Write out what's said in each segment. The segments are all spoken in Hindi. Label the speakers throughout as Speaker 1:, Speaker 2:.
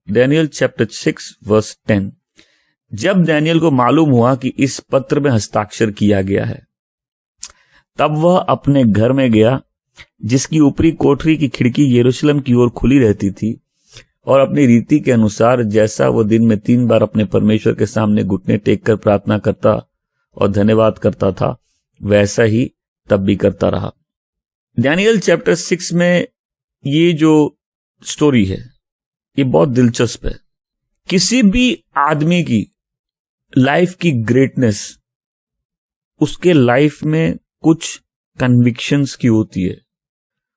Speaker 1: Daniel chapter 6 verse 10। जब डैनियल को मालूम हुआ कि इस पत्र में हस्ताक्षर किया गया है, तब वह अपने घर में गया, जिसकी ऊपरी कोठरी की खिड़की यरूशलेम की ओर खुली रहती थी, और अपनी रीति के अनुसार जैसा वो दिन में 3 बार अपने परमेश्वर के सामने घुटने टेक कर प्रार्थना करता और धन्यवाद करता था, वैसा ही तब भी करता रहा। डैनियल चैप्टर 6 में ये जो स्टोरी है ये बहुत दिलचस्प है। किसी भी आदमी की लाइफ की ग्रेटनेस उसके लाइफ में कुछ कन्विक्शंस की होती है,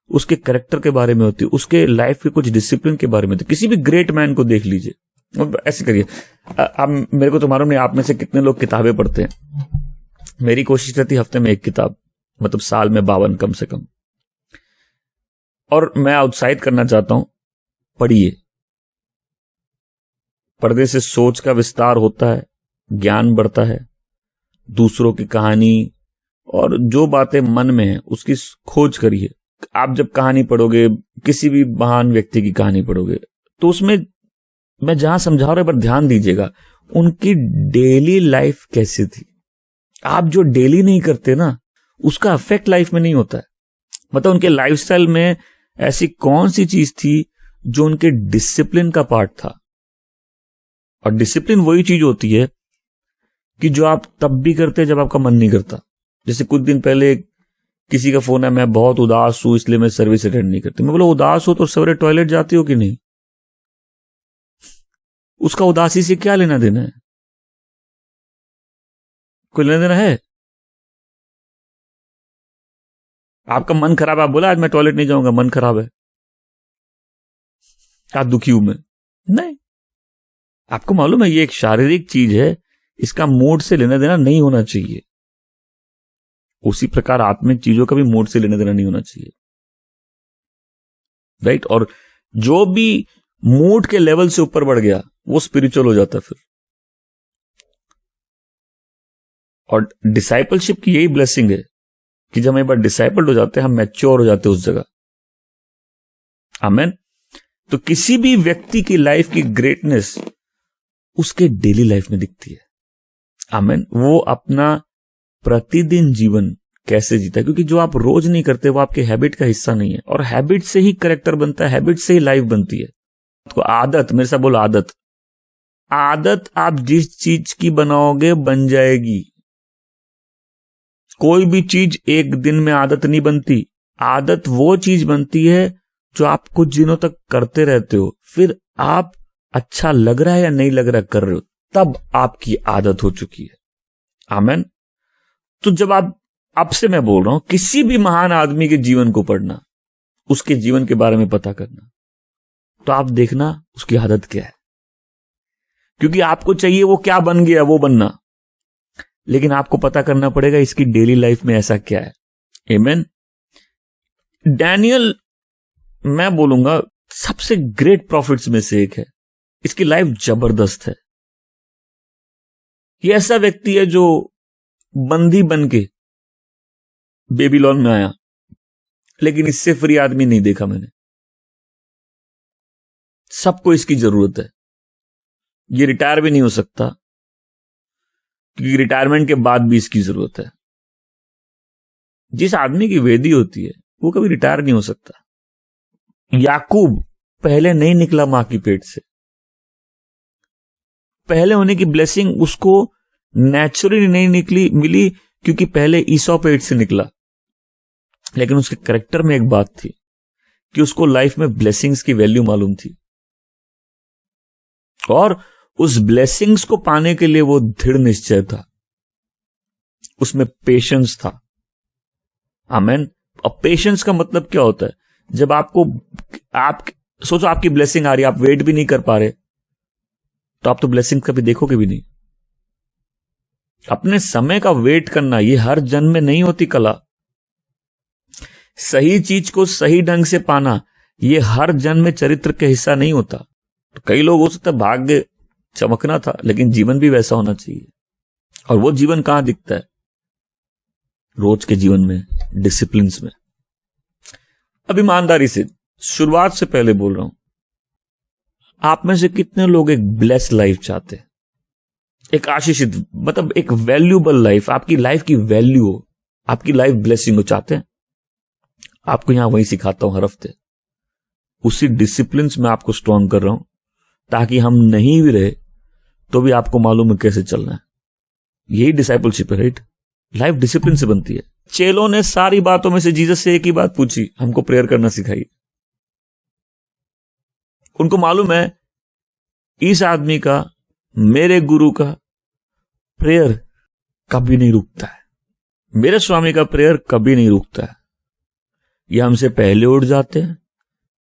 Speaker 1: उसके कैरेक्टर के बारे में होती है, उसके लाइफ के कुछ डिसिप्लिन के बारे में होती है। किसी भी ग्रेट मैन को देख लीजिए। ऐसे करिए, अब मेरे को तो मालूम नहीं आप में से कितने लोग किताबें पढ़ते हैं। मेरी कोशिश रहती है हफ्ते में 1 किताब, मतलब साल में 52 कम से कम। और मैं उत्साहित करना चाहता हूं, पढ़िए। पढ़ने से सोच का विस्तार होता है, ज्ञान बढ़ता है, दूसरों की कहानी और जो बातें मन में है उसकी खोज करिए। आप जब कहानी पढ़ोगे, किसी भी महान व्यक्ति की कहानी पढ़ोगे, तो उसमें मैं जहां समझा रहा हूं पर ध्यान दीजिएगा, उनकी डेली लाइफ कैसी थी। आप जो डेली नहीं करते ना, उसका इफेक्ट लाइफ में नहीं होता है। मतलब उनके लाइफस्टाइल में ऐसी कौन सी चीज थी जो उनके डिसिप्लिन का पार्ट था। और डिसिप्लिन वही चीज होती है कि जो आप तब भी करते जब आपका मन नहीं करता। जैसे कुछ दिन पहले किसी का फोन है, मैं बहुत उदास हूं इसलिए मैं सर्विस अटेंड नहीं करती। मैं बोला उदास हो तो सवेरे टॉयलेट जाती हो कि नहीं? उसका उदासी से क्या लेना देना है? कोई लेना देना है? आपका मन खराब है, आप बोला आज मैं टॉयलेट नहीं जाऊंगा, मन खराब है, आज दुखी हूं मैं। नहीं, आपको मालूम है ये एक शारीरिक चीज है, इसका मूड से लेना देना नहीं होना चाहिए। उसी प्रकार आत्मिक चीजों का भी मूड से लेना देना नहीं होना चाहिए, राइट? और जो भी मूड के लेवल से ऊपर बढ़ गया वो स्पिरिचुअल हो जाता है फिर। और डिसाइपलशिप की यही ब्लेसिंग है कि जब हम एक बार डिसाइपल्ड हो जाते हैं, हम मैच्योर हो जाते हैं उस जगह। आमेन। तो किसी भी व्यक्ति की लाइफ की ग्रेटनेस उसके डेली लाइफ में दिखती है। आमेन। वो अपना प्रतिदिन जीवन कैसे जीता है, क्योंकि जो आप रोज नहीं करते वो आपके हैबिट का हिस्सा नहीं है। और हैबिट से ही कैरेक्टर बनता है, हैबिट से ही लाइफ बनती है। तो आदत, मेरे साथ बोलो आदत। आदत आप जिस चीज की बनाओगे बन जाएगी। कोई भी चीज एक दिन में आदत नहीं बनती। आदत वो चीज बनती है जो आप कुछ दिनों तक करते रहते हो, फिर आप अच्छा लग रहा है या नहीं लग रहा कर रहे हो, तब आपकी आदत हो चुकी है। आमेन। तो जब अब से मैं बोल रहा हूं, किसी भी महान आदमी के जीवन को पढ़ना, उसके जीवन के बारे में पता करना, तो आप देखना उसकी आदत क्या है। क्योंकि आपको चाहिए वो क्या बन गया वो बनना, लेकिन आपको पता करना पड़ेगा इसकी डेली लाइफ में ऐसा क्या है। आमेन। डैनियल मैं बोलूंगा सबसे ग्रेट प्रॉफिट्स में से एक है। इसकी लाइफ जबरदस्त है। ये ऐसा व्यक्ति है जो बंदी बन के बेबीलोन में आया, लेकिन इससे फ्री आदमी नहीं देखा मैंने। सबको इसकी जरूरत है। ये रिटायर भी नहीं हो सकता, क्योंकि रिटायरमेंट के बाद भी इसकी जरूरत है। जिस आदमी की वेदी होती है वो कभी रिटायर नहीं हो सकता। याकूब पहले नहीं निकला मां की पेट से। पहले होने की ब्लेसिंग उसको नेचुरली नहीं मिली, क्योंकि पहले ईसौ पेट से निकला। लेकिन उसके कैरेक्टर में एक बात थी कि उसको लाइफ में ब्लेसिंग्स की वैल्यू मालूम थी, और उस ब्लेसिंग्स को पाने के लिए वो दृढ़ निश्चय था, उसमें पेशेंस था। आमेन। और पेशेंस का मतलब क्या होता है? जब आप सोचो आपकी ब्लेसिंग आ रही है, आप वेट भी नहीं कर पा रहे, तो आप तो ब्लेसिंग कभी देखोगे भी नहीं। अपने समय का वेट करना ये हर जन्म में नहीं होती कला। सही चीज को सही ढंग से पाना ये हर जन्म में चरित्र के हिस्सा नहीं होता। तो कई लोग हो सकता है भाग्य चमकना था, लेकिन जीवन भी वैसा होना चाहिए। और वो जीवन कहां दिखता है? रोज के जीवन में, डिसिप्लिन में। अब ईमानदारी से, शुरुआत से पहले बोल रहा हूं, आप में से कितने लोग एक ब्लेस्ड लाइफ चाहते हैं, एक आशीषित, मतलब एक वैल्यूएबल लाइफ, आपकी लाइफ की वैल्यू हो, आपकी लाइफ ब्लेसिंग हो, चाहते हैं? आपको यहां वही सिखाता हूं हर हफ्ते, उसी डिसिप्लिन में आपको स्ट्रॉन्ग कर रहा हूं, ताकि हम नहीं भी रहे तो भी आपको मालूम है कैसे चलना है। यही डिसाइपलशिप है, राइट? लाइफ डिसिप्लिन से बनती है। चेलों ने सारी बातों में से जीसस से एक ही बात पूछी, हमको प्रेयर करना सिखाइए। उनको मालूम है इस आदमी का, मेरे गुरु का प्रेयर कभी नहीं रुकता है, मेरे स्वामी का प्रेयर कभी नहीं रुकता है। ये हमसे पहले उठ जाते हैं,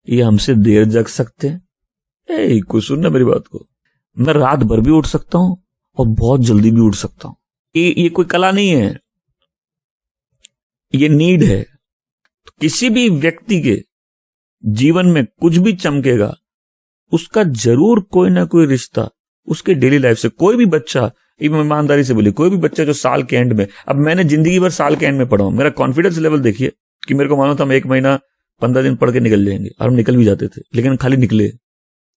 Speaker 1: ये हमसे देर जग सकते हैं। कुछ सुनना मेरी बात को, मैं रात भर भी उठ सकता हूं और बहुत जल्दी भी उठ सकता हूं। ये कोई कला नहीं है, ये नीड है। तो किसी भी व्यक्ति के जीवन में कुछ भी चमकेगा, उसका जरूर कोई ना कोई रिश्ता उसके डेली लाइफ से। कोई भी बच्चा, ईमानदारी से बोलिए, कोई भी बच्चा जो साल के एंड में, अब मैंने जिंदगी भर साल के एंड में पढ़ा हूं, मेरा कॉन्फिडेंस लेवल देखिए कि मेरे को मालूम था हम 1 महीना 15 दिन पढ़ के निकल जाएंगे, और हम निकल भी जाते थे, लेकिन खाली निकले।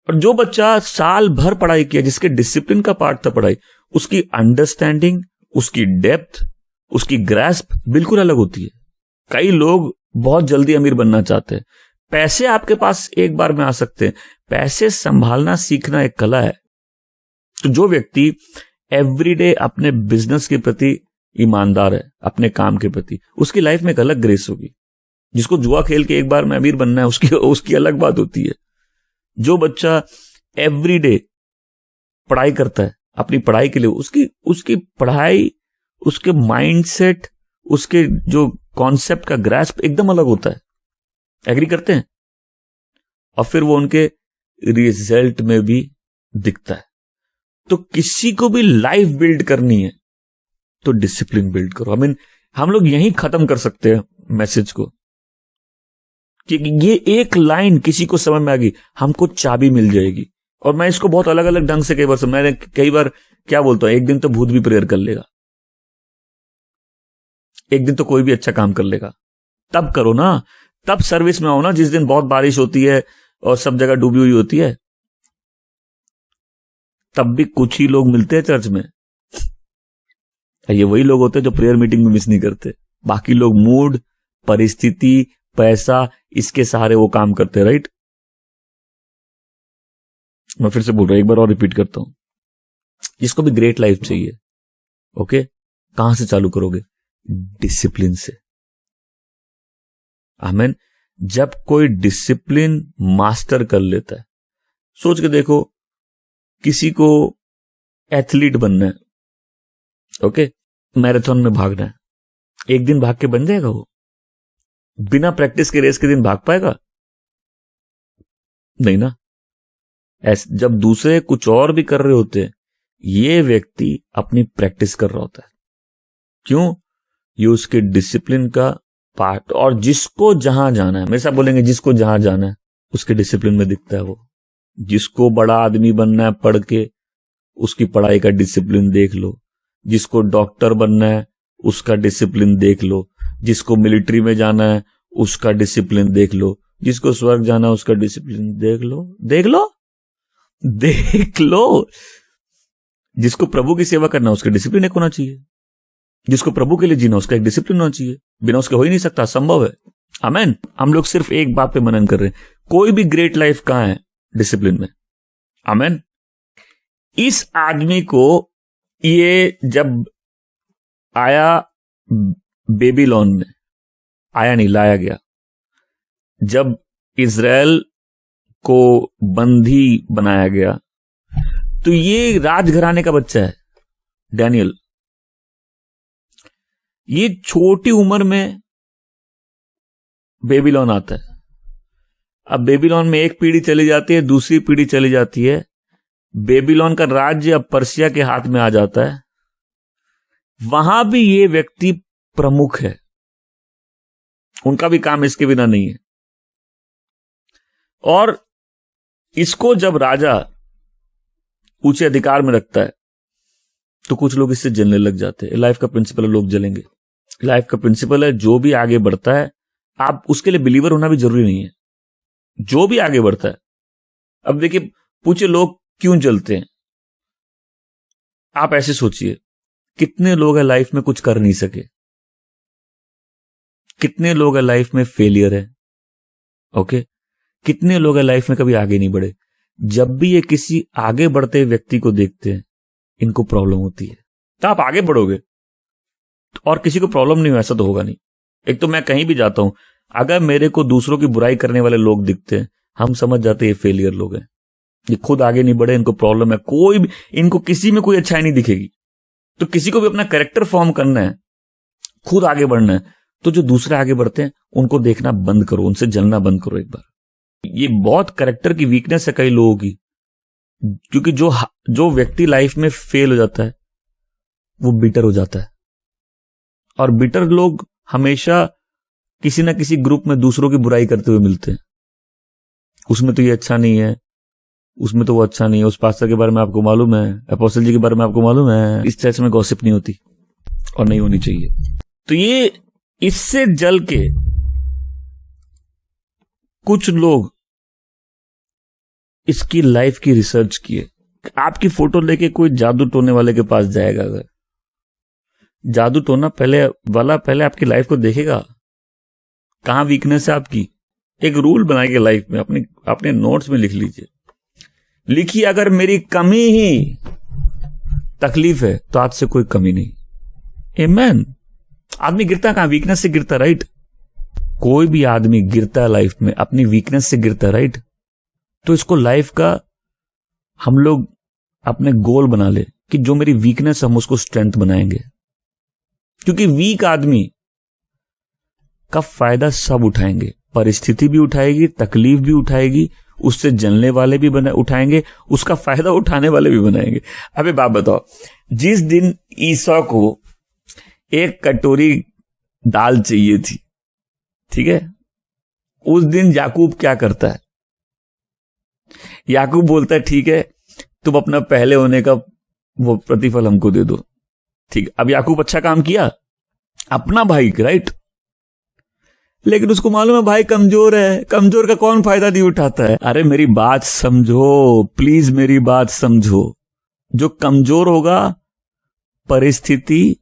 Speaker 1: और जो बच्चा साल भर पढ़ाई किया, जिसके डिसिप्लिन का पार्ट था पढ़ाई, उसकी अंडरस्टैंडिंग, उसकी डेप्थ, उसकी ग्रैस्प बिल्कुल अलग होती है। कई लोग बहुत जल्दी अमीर बनना चाहते हैं, पैसे आपके पास एक बार में आ सकते हैं, पैसे संभालना सीखना एक कला है। तो जो व्यक्ति एवरीडे अपने बिजनेस के प्रति ईमानदार है, अपने काम के प्रति, उसकी लाइफ में एक अलग ग्रेस होगी। जिसको जुआ खेल के एक बार में अमीर बनना है, उसकी अलग बात होती है। जो बच्चा एवरीडे पढ़ाई करता है अपनी पढ़ाई के लिए, उसकी पढ़ाई, उसके माइंडसेट, उसके जो कॉन्सेप्ट का ग्रास्प एकदम अलग होता है। एग्री करते हैं? और फिर वो उनके रिजल्ट में भी दिखता है। तो किसी को भी लाइफ बिल्ड करनी है तो डिसिप्लिन बिल्ड करो। हम लोग यहीं खत्म कर सकते हैं मैसेज को, कि ये एक लाइन किसी को समझ में आ गई, हमको चाबी मिल जाएगी। और मैं इसको बहुत अलग अलग ढंग से मैंने कई बार क्या बोलता हूं, एक दिन तो भूत भी प्रेयर कर लेगा, एक दिन तो कोई भी अच्छा काम कर लेगा। तब करो ना, तब सर्विस में आओ ना, जिस दिन बहुत बारिश होती है और सब जगह डूबी हुई होती है, तब भी कुछ ही लोग मिलते हैं चर्च में। ये वही लोग होते हैं जो प्रेयर मीटिंग में मिस नहीं करते। बाकी लोग मूड, परिस्थिति, पैसा, इसके सहारे वो काम करते हैं, राइट? मैं फिर से बोल रहा हूं, एक बार और रिपीट करता हूं, जिसको भी ग्रेट लाइफ चाहिए, ओके, कहां से चालू करोगे? डिसिप्लिन से। आमीन। जब कोई डिसिप्लिन मास्टर कर लेता है, सोच के देखो, किसी को एथलीट बनना है, ओके, मैराथन में भागना है, एक दिन भाग के बन जाएगा वो? बिना प्रैक्टिस के रेस के दिन भाग पाएगा? नहीं ना। जब दूसरे कुछ और भी कर रहे होते हैं, ये व्यक्ति अपनी प्रैक्टिस कर रहा होता है। क्यों? ये उसके डिसिप्लिन का पार्ट। और जिसको जहां जाना है, मेरे साथ बोलेंगे, जिसको जहां जाना है उसके डिसिप्लिन में दिखता है वो। जिसको बड़ा आदमी बनना है पढ़ के, उसकी पढ़ाई का डिसिप्लिन देख लो। जिसको डॉक्टर बनना है उसका डिसिप्लिन देख लो। जिसको मिलिट्री में जाना है उसका डिसिप्लिन देख लो। जिसको स्वर्ग जाना है उसका डिसिप्लिन देख लो। देख लो, देख लो। जिसको प्रभु की सेवा करना है उसका डिसिप्लिन एक होना चाहिए। जिसको प्रभु के लिए जीना उसका एक डिसिप्लिन होना चाहिए। बिना उसके हो ही नहीं सकता, असंभव है। आमेन। हम लोग सिर्फ एक बात पे मनन कर रहे हैं, कोई भी ग्रेट लाइफ कहां है? डिसिप्लिन में। आमेन। इस आदमी को ये जब आया बेबीलोन में, आया नहीं, लाया गया। जब इजराइल को बंदी बनाया गया, तो ये राजघराने का बच्चा है डैनियल। ये छोटी उम्र में बेबीलोन आता है। अब बेबीलोन में एक पीढ़ी चली जाती है, दूसरी पीढ़ी चली जाती है। बेबीलोन का राज्य अब पर्सिया के हाथ में आ जाता है। वहां भी ये व्यक्ति प्रमुख है, उनका भी काम इसके बिना नहीं है। और इसको जब राजा ऊंचे अधिकार में रखता है, तो कुछ लोग इससे जलने लग जाते हैं। लाइफ का प्रिंसिपल, लोग जलेंगे। लाइफ का प्रिंसिपल है, जो भी आगे बढ़ता है, आप उसके लिए बिलीवर होना भी जरूरी नहीं है, जो भी आगे बढ़ता है। अब देखिए, पूछे लोग क्यों जलते हैं, आप ऐसे सोचिए, कितने लोग हैं लाइफ में कुछ कर नहीं सके, कितने लोग हैं लाइफ में फेलियर है, ओके, कितने लोग हैं लाइफ में कभी आगे नहीं बढ़े। जब भी ये किसी आगे बढ़ते व्यक्ति को देखते हैं, इनको प्रॉब्लम होती है। तो आप आगे बढ़ोगे और किसी को प्रॉब्लम नहीं हो, ऐसा तो होगा नहीं। एक तो मैं कहीं भी जाता हूं, अगर मेरे को दूसरों की बुराई करने वाले लोग दिखते हैं, हम समझ जाते हैं ये फेलियर लोग हैं, ये खुद आगे नहीं बढ़े, इनको प्रॉब्लम है, कोई भी, इनको किसी में कोई अच्छाई नहीं दिखेगी। तो किसी को भी अपना कैरेक्टर फॉर्म करना है, खुद आगे बढ़ना है, तो जो दूसरे आगे बढ़ते हैं उनको देखना बंद करो, उनसे जलना बंद करो एक बार। ये बहुत कैरेक्टर की वीकनेस है कई लोगों की, क्योंकि जो व्यक्ति लाइफ में फेल हो जाता है वो बिटर हो जाता है, और बिटर लोग हमेशा किसी ना किसी ग्रुप में दूसरों की बुराई करते हुए मिलते हैं। उसमें तो ये अच्छा नहीं है, उसमें तो वो अच्छा नहीं है, उस पास्टर के बारे में आपको मालूम है, अपोस्टल जी के बारे में आपको मालूम है। इस चर्च में गॉसिप नहीं होती और नहीं होनी चाहिए। तो ये इससे जल के कुछ लोग इसकी लाइफ की रिसर्च किए। आपकी फोटो लेके कोई जादू टोने वाले के पास जाएगा, अगर जादू टोना पहले आपकी लाइफ को देखेगा, कहां वीकनेस है आपकी। एक रूल बनाइए लाइफ में, अपने नोट्स में लिख लीजिए, लिखिए अगर मेरी कमी ही तकलीफ है तो आज से कोई कमी नहीं। आमेन। आदमी गिरता कहां? वीकनेस से गिरता, राइट? कोई भी आदमी गिरता है लाइफ में अपनी वीकनेस से गिरता, राइट? तो इसको लाइफ का हम लोग अपने गोल बना ले कि जो मेरी वीकनेस हम उसको स्ट्रेंथ बनाएंगे, क्योंकि वीक आदमी का फायदा सब उठाएंगे, परिस्थिति भी उठाएगी, तकलीफ भी उठाएगी, उससे जलने वाले भी उठाएंगे, उसका फायदा उठाने वाले भी बनाएंगे। अबे बाप बताओ, जिस दिन ईसा को एक कटोरी दाल चाहिए थी, ठीक है, उस दिन याकूब क्या करता है? याकूब बोलता है ठीक है, तुम अपना पहले होने का वो प्रतिफल हमको दे दो। ठीक, अब याकूब अच्छा काम किया, अपना भाई, राइट? लेकिन उसको मालूम है भाई कमजोर है, कमजोर का कौन फायदा नहीं उठाता है। अरे मेरी बात समझो, प्लीज मेरी बात समझो। जो कमजोर होगा, परिस्थिति,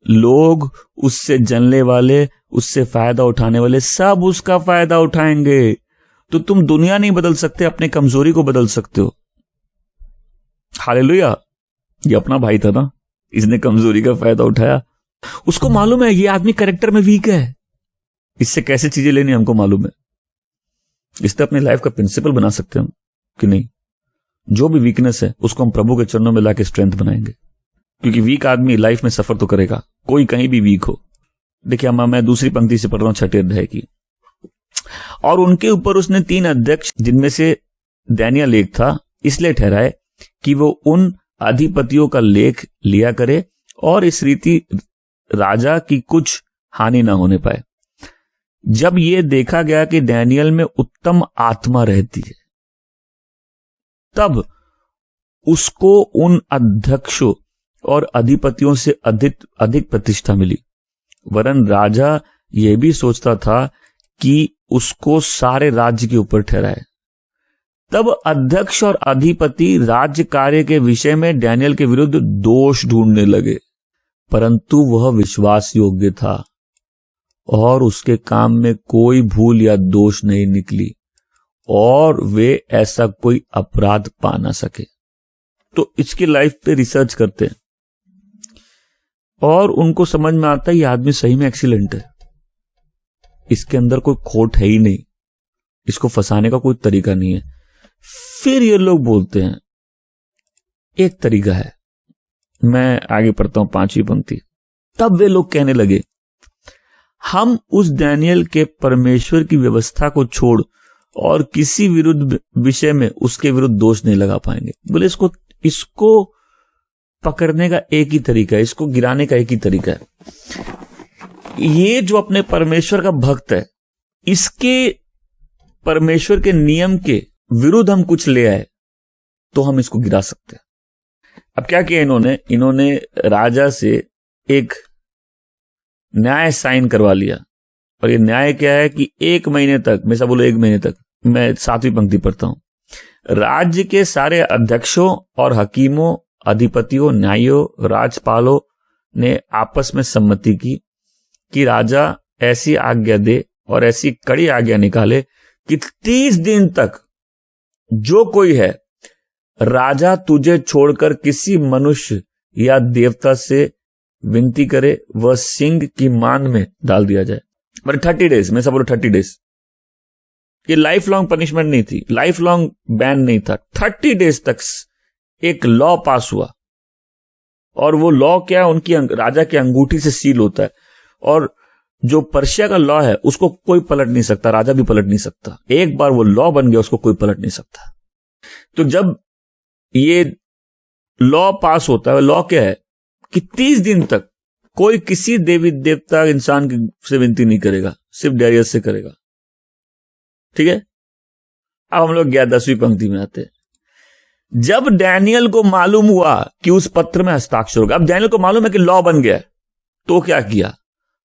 Speaker 1: लोग, उससे जलने वाले, उससे फायदा उठाने वाले, सब उसका फायदा उठाएंगे। तो तुम दुनिया नहीं बदल सकते, अपने कमजोरी को बदल सकते हो। हालेलुया। ये अपना भाई था ना, इसने कमजोरी का फायदा उठाया। उसको मालूम है ये आदमी कैरेक्टर में वीक है, इससे कैसे चीजें लेनी हमको मालूम है। इससे अपनी लाइफ का प्रिंसिपल बना सकते हैं हम कि नहीं, जो भी वीकनेस है उसको हम प्रभु के चरणों में लाके स्ट्रेंथ बनाएंगे। क्योंकि वीक आदमी लाइफ में सफर तो करेगा, कोई कहीं भी वीक हो। देखिए मैं दूसरी पंक्ति से पढ़ रहा हूं, 6 अध्याय की। और उनके ऊपर उसने 3 अध्यक्ष, जिनमें से दानियेल एक था, इसलिए ठहराए कि वो उन अधिपतियों का लेख लिया करे और इस रीति राजा की कुछ हानि ना होने पाए। जब यह देखा गया कि दानियेल में उत्तम आत्मा रहती है, तब उसको उन अध्यक्षों और अधिपतियों से अधिक प्रतिष्ठा मिली। वरन राजा यह भी सोचता था कि उसको सारे राज्य के ऊपर ठहराए। तब अध्यक्ष और अधिपति राज्य कार्य के विषय में दानियेल के विरुद्ध दोष ढूंढने लगे, परंतु वह विश्वास योग्य था और उसके काम में कोई भूल या दोष नहीं निकली, और वे ऐसा कोई अपराध पा ना सके। तो इसकी लाइफ पे रिसर्च करते हैं और उनको समझ में आता है ये आदमी सही में एक्सीलेंट है, इसके अंदर कोई खोट है ही नहीं, इसको फंसाने का कोई तरीका नहीं है। फिर ये लोग बोलते हैं एक तरीका है। मैं आगे पढ़ता हूं 5वीं पंक्ति। तब वे लोग कहने लगे, हम उस दानियेल के परमेश्वर की व्यवस्था को छोड़ और किसी विरुद्ध विषय में उसके विरुद्ध दोष नहीं लगा पाएंगे। बोले इसको पकड़ने का एक ही तरीका है, इसको गिराने का एक ही तरीका है। ये जो अपने परमेश्वर का भक्त है, इसके परमेश्वर के नियम के विरुद्ध हम कुछ ले आए तो हम इसको गिरा सकते हैं। अब क्या किया इन्होंने राजा से एक न्याय साइन करवा लिया। और ये न्याय क्या है कि 1 महीने तक, मैं सब बोलो 1 महीने तक, मैं 7वीं पंक्ति पढ़ता हूं, राज्य के सारे अध्यक्षों और हकीमों, अधिपतियों, न्यायियों, राजपालों ने आपस में सम्मति की कि राजा ऐसी आज्ञा दे और ऐसी कड़ी आज्ञा निकाले कि 30 दिन तक जो कोई है राजा तुझे छोड़कर किसी मनुष्य या देवता से विनती करे वह सिंह की मान में डाल दिया जाए। पर 30 डेज, मैं सब बोलो 30 डेज, ये लाइफ लॉन्ग पनिशमेंट नहीं थी, लाइफ लॉन्ग बैन नहीं था। 30 डेज तक एक लॉ पास हुआ, और वो लॉ क्या, उनकी राजा की अंगूठी से सील होता है, और जो पर्शिया का लॉ है उसको कोई पलट नहीं सकता, राजा भी पलट नहीं सकता। एक बार वो लॉ बन गया, उसको कोई पलट नहीं सकता। तो जब ये लॉ पास होता है, लॉ क्या है कि 30 दिन तक कोई किसी देवी देवता इंसान से विनती नहीं करेगा, सिर्फ डैरियस से करेगा। ठीक है, अब हम लोग 10वीं पंक्ति में आते हैं। जब डैनियल को मालूम हुआ कि उस पत्र में हस्ताक्षर होगा, अब डैनियल को मालूम है कि लॉ बन गया, तो क्या किया,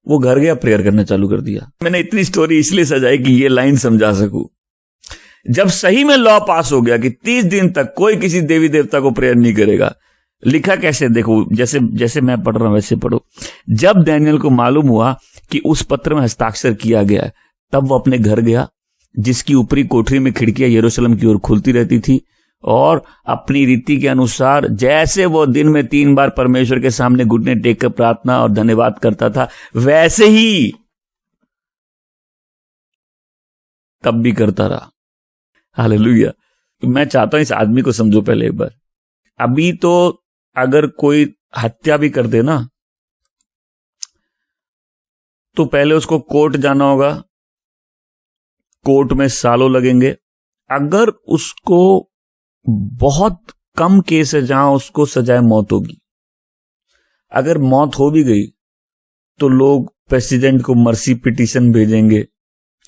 Speaker 1: वो घर गया, प्रेयर करना चालू कर दिया। मैंने इतनी स्टोरी इसलिए सजाई कि ये लाइन समझा सकूं। जब सही में लॉ पास हो गया कि 30 दिन तक कोई किसी देवी देवता को प्रेयर नहीं करेगा, लिखा कैसे देखो, जैसे जैसे मैं पढ़ रहा हूं वैसे पढ़ो। जब डैनियल को मालूम हुआ कि उस पत्र में हस्ताक्षर किया गया है, तब वो अपने घर गया, जिसकी ऊपरी कोठरी में खिड़कियां यरूशलेम की ओर खुलती रहती थी, और अपनी रीति के अनुसार जैसे वो दिन में 3 बार परमेश्वर के सामने घुटने टेक कर प्रार्थना और धन्यवाद करता था, वैसे ही तब भी करता रहा। हालेलुया। मैं चाहता हूं इस आदमी को समझो पहले एक बार। अभी तो अगर कोई हत्या भी कर दे ना, तो पहले उसको कोर्ट जाना होगा, कोर्ट में सालों लगेंगे। अगर उसको बहुत कम केस है जहां उसको सजाए मौत होगी, अगर मौत हो भी गई तो लोग प्रेसिडेंट को मर्सी पिटीशन भेजेंगे।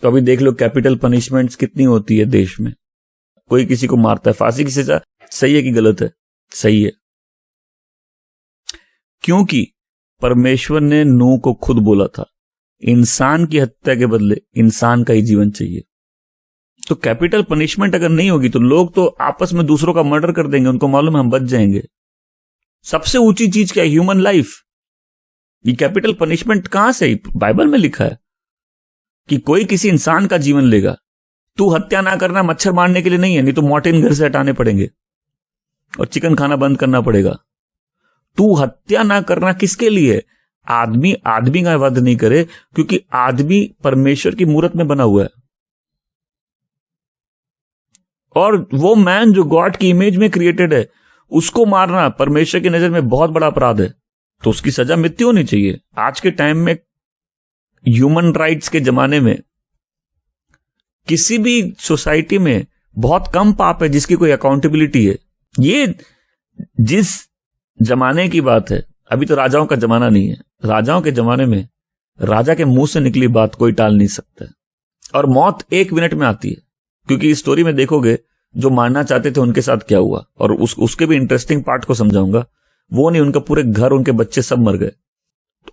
Speaker 1: तो अभी देख लो कैपिटल पनिशमेंट्स कितनी होती है देश में, कोई किसी को मारता है, फांसी की सजा सही है कि गलत है? सही है, क्योंकि परमेश्वर ने नूह को खुद बोला था इंसान की हत्या के बदले इंसान का ही जीवन चाहिए। तो कैपिटल पनिशमेंट अगर नहीं होगी तो लोग तो आपस में दूसरों का मर्डर कर देंगे, उनको मालूम है हम बच जाएंगे। सबसे ऊंची चीज क्या है? Human life. ये कैपिटल पनिशमेंट कहां से? बाइबल में लिखा है कि कोई किसी इंसान का जीवन लेगा। तू हत्या ना करना मच्छर मारने के लिए नहीं है, नहीं तो मोर्टिन घर से हटाने पड़ेंगे और चिकन खाना बंद करना पड़ेगा। तू हत्या ना करना किसके लिए? आदमी आदमी का वध नहीं करे, क्योंकि आदमी परमेश्वर की मूरत में बना हुआ है, और वो मैन जो गॉड की इमेज में क्रिएटेड है, उसको मारना परमेश्वर की नजर में बहुत बड़ा अपराध है। तो उसकी सजा मृत्यु होनी चाहिए। आज के टाइम में ह्यूमन राइट्स के जमाने में किसी भी सोसाइटी में बहुत कम पाप है जिसकी कोई अकाउंटेबिलिटी है। ये जिस जमाने की बात है, अभी तो राजाओं का जमाना नहीं है। राजाओं के जमाने में राजा के मुंह से निकली बात कोई टाल नहीं सकता है, और मौत 1 मिनट में आती है। क्योंकि इस स्टोरी में देखोगे जो मारना चाहते थे उनके साथ क्या हुआ, और उसके भी इंटरेस्टिंग पार्ट को समझाऊंगा। वो नहीं, उनका पूरे घर, उनके बच्चे सब मर गए।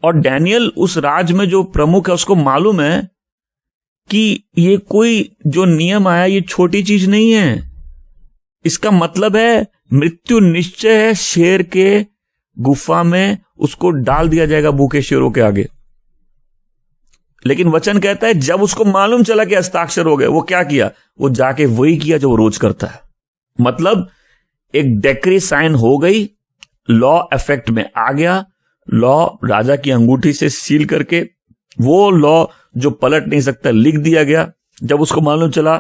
Speaker 1: और डैनियल उस राज में जो प्रमुख है उसको मालूम है कि ये कोई जो नियम आया ये छोटी चीज नहीं है। इसका मतलब है मृत्यु निश्चय है। शेर के गुफा में उसको डाल दिया जाएगा भूखे शेरों के आगे। लेकिन वचन कहता है जब उसको मालूम चला कि हस्ताक्षर हो गए, वो क्या किया? वो जाके वही किया जो वो रोज करता है। मतलब एक डेक्री साइन हो गई, लॉ इफेक्ट में आ गया, लॉ राजा की अंगूठी से सील करके वो लॉ जो पलट नहीं सकता लिख दिया गया। जब उसको मालूम चला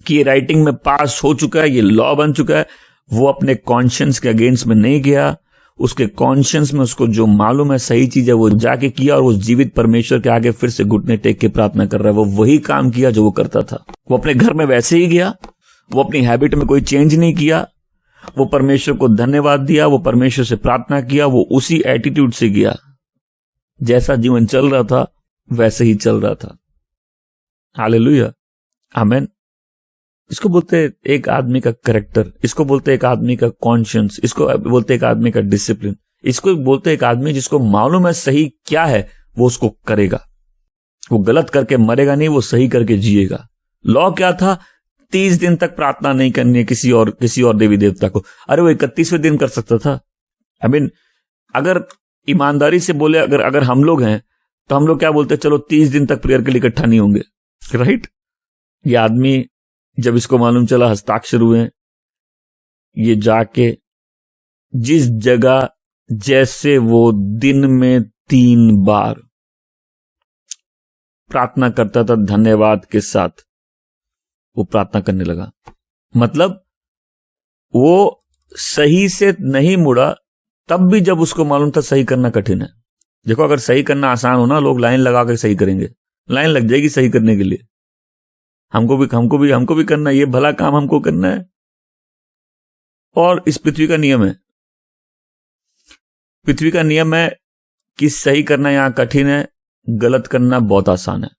Speaker 1: कि ये राइटिंग में पास हो चुका है, ये लॉ बन चुका है, वो अपने कॉन्शियंस के अगेंस्ट में नहीं गया। उसके कॉन्शियंस में उसको जो मालूम है सही चीज है वो जाके किया, और वो जीवित परमेश्वर के आगे फिर से घुटने टेक के प्रार्थना कर रहा है। वो वही काम किया जो वो करता था। वो अपने घर में वैसे ही गया, वो अपनी हैबिट में कोई चेंज नहीं किया। वो परमेश्वर को धन्यवाद दिया, वो परमेश्वर से प्रार्थना किया, वो उसी एटीट्यूड से गया। जैसा जीवन चल रहा था वैसे ही चल रहा था। हालेलुया, आमेन। इसको बोलते हैं एक आदमी का कैरेक्टर, इसको बोलते हैं एक आदमी का कॉन्शियंस, इसको बोलते हैं एक आदमी का डिसिप्लिन, इसको बोलते हैं एक आदमी जिसको मालूम है सही क्या है, वो उसको करेगा। वो गलत करके मरेगा नहीं, वो सही करके जिएगा। लॉ क्या था? 30 दिन तक प्रार्थना नहीं करनी है किसी और देवी देवता को। अरे वो 31वें दिन कर सकता था। अगर ईमानदारी से बोले, अगर हम लोग हैं तो हम लोग क्या बोलते हैं, चलो 30 दिन तक प्रेयर के लिए इकट्ठा नहीं होंगे, राइट? ये आदमी जब इसको मालूम चला हस्ताक्षर हुए, ये जाके जिस जगह जैसे वो दिन में 3 बार प्रार्थना करता था धन्यवाद के साथ, वो प्रार्थना करने लगा। मतलब वो सही से नहीं मुड़ा, तब भी जब उसको मालूम था सही करना कठिन है। देखो, अगर सही करना आसान हो ना, लोग लाइन लगा कर सही करेंगे, लाइन लग जाएगी सही करने के लिए। हमको भी करना है, ये भला काम हमको करना है। और इस पृथ्वी का नियम है कि सही करना यहां कठिन है, गलत करना बहुत आसान है।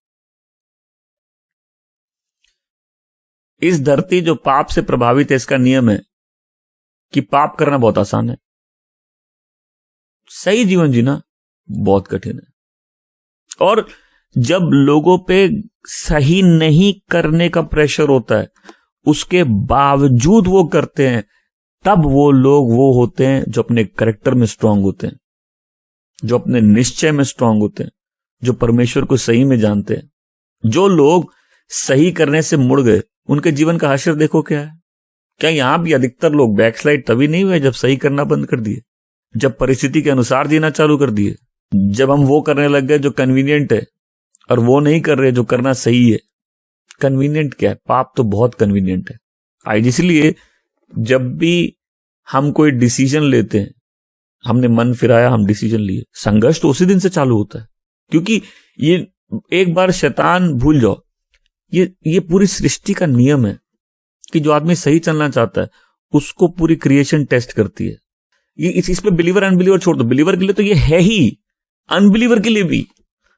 Speaker 1: इस धरती जो पाप से प्रभावित है, इसका नियम है कि पाप करना बहुत आसान है, सही जीवन जीना बहुत कठिन है। और जब लोगों पे सही नहीं करने का प्रेशर होता है, उसके बावजूद वो करते हैं, तब वो लोग वो होते हैं जो अपने कैरेक्टर में स्ट्रांग होते हैं, जो अपने निश्चय में स्ट्रांग होते हैं, जो परमेश्वर को सही में जानते हैं। जो लोग सही करने से मुड़ गए, उनके जीवन का हश्र देखो क्या है। क्या यहां भी अधिकतर लोग बैकस्लाइड तभी नहीं हुए जब सही करना बंद कर दिए, जब परिस्थिति के अनुसार जीना चालू कर दिए, जब हम वो करने लग गए जो कन्वीनियंट है और वो नहीं कर रहे जो करना सही है। कन्वीनियंट क्या है? पाप तो बहुत कन्वीनियंट है। इसलिए जब भी हम कोई डिसीजन लेते हैं, हमने मन फिराया, हम डिसीजन लिए, संघर्ष तो उसी दिन से चालू होता है। क्योंकि ये एक बार शैतान भूल जाओ, ये पूरी सृष्टि का नियम है कि जो आदमी सही चलना चाहता है उसको पूरी क्रिएशन टेस्ट करती है। ये इस पे बिलीवर अनबिलीवर छोड़ दो, बिलीवर के लिए तो ये है ही, अनबिलीवर के लिए भी।